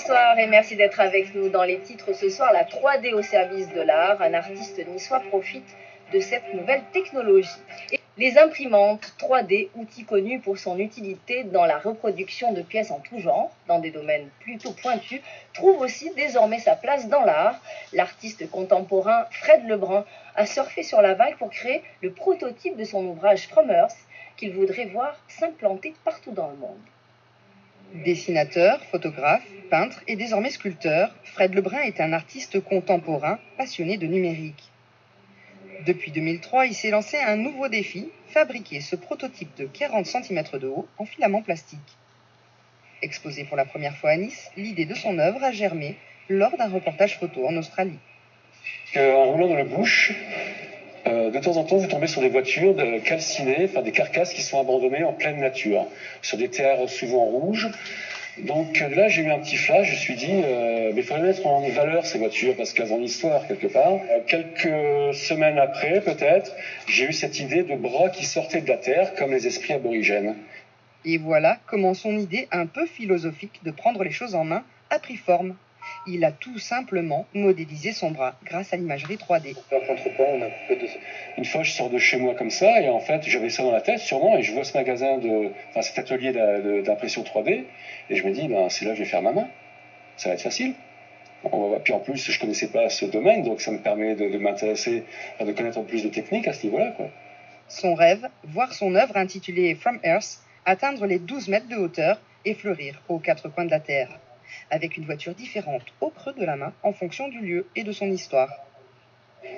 Bonsoir et merci d'être avec nous. Dans les titres ce soir, la 3D au service de l'art. Un artiste niçois profite de cette nouvelle technologie. Et les imprimantes 3D, outil connu pour son utilité dans la reproduction de pièces en tout genre, dans des domaines plutôt pointus, trouve aussi désormais sa place dans l'art. L'artiste contemporain Fred Lebrun a surfé sur la vague pour créer le prototype de son ouvrage From Earth qu'il voudrait voir s'implanter partout dans le monde. Dessinateur, photographe, peintre et désormais sculpteur, Fred Lebrun est un artiste contemporain passionné de numérique. Depuis 2003, il s'est lancé un nouveau défi, fabriquer ce prototype de 40 cm de haut en filament plastique. Exposé pour la première fois à Nice, l'idée de son œuvre a germé lors d'un reportage photo en Australie. En roulant dans le bush, de temps en temps, vous tombez sur des voitures calcinées, enfin des carcasses qui sont abandonnées en pleine nature, sur des terres souvent rouges. Donc là, j'ai eu un petit flash, je me suis dit, mais il faudrait mettre en valeur ces voitures, parce qu'elles ont une histoire quelque part. Quelques semaines après, peut-être, j'ai eu cette idée de bras qui sortaient de la terre, comme les esprits aborigènes. Et voilà comment son idée un peu philosophique de prendre les choses en main a pris forme. Il a tout simplement modélisé son bras grâce à l'imagerie 3D. Une fois, je sors de chez moi comme ça, et en fait, j'avais ça dans la tête sûrement, et je vois ce magasin, cet atelier d'impression 3D, et je me dis, c'est là que je vais faire ma main. Ça va être facile. Puis en plus, je connaissais pas ce domaine, donc ça me permet de m'intéresser, de connaître plus de techniques à ce niveau-là, quoi. Son rêve, voir son œuvre intitulée From Earth atteindre les 12 mètres de hauteur et fleurir aux quatre coins de la Terre, avec une voiture différente au creux de la main en fonction du lieu et de son histoire.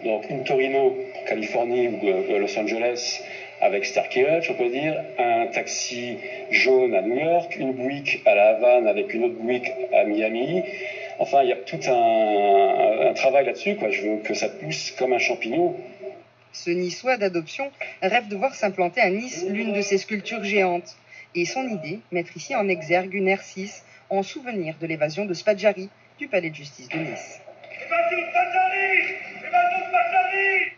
Donc une Torino, Californie ou Los Angeles avec Starkey Hutch, on peut dire, un taxi jaune à New York, une Buick à la Havane avec une autre Buick à Miami. Enfin, il y a tout un travail là-dessus, quoi. Je veux que ça pousse comme un champignon. Ce Niçois d'adoption rêve de voir s'implanter à Nice l'une de ses sculptures géantes. Et son idée, mettre ici en exergue une R6 en souvenir de l'évasion de Spadjari du palais de justice de Nice. Évasion Spadjari! Évasion Spadjari!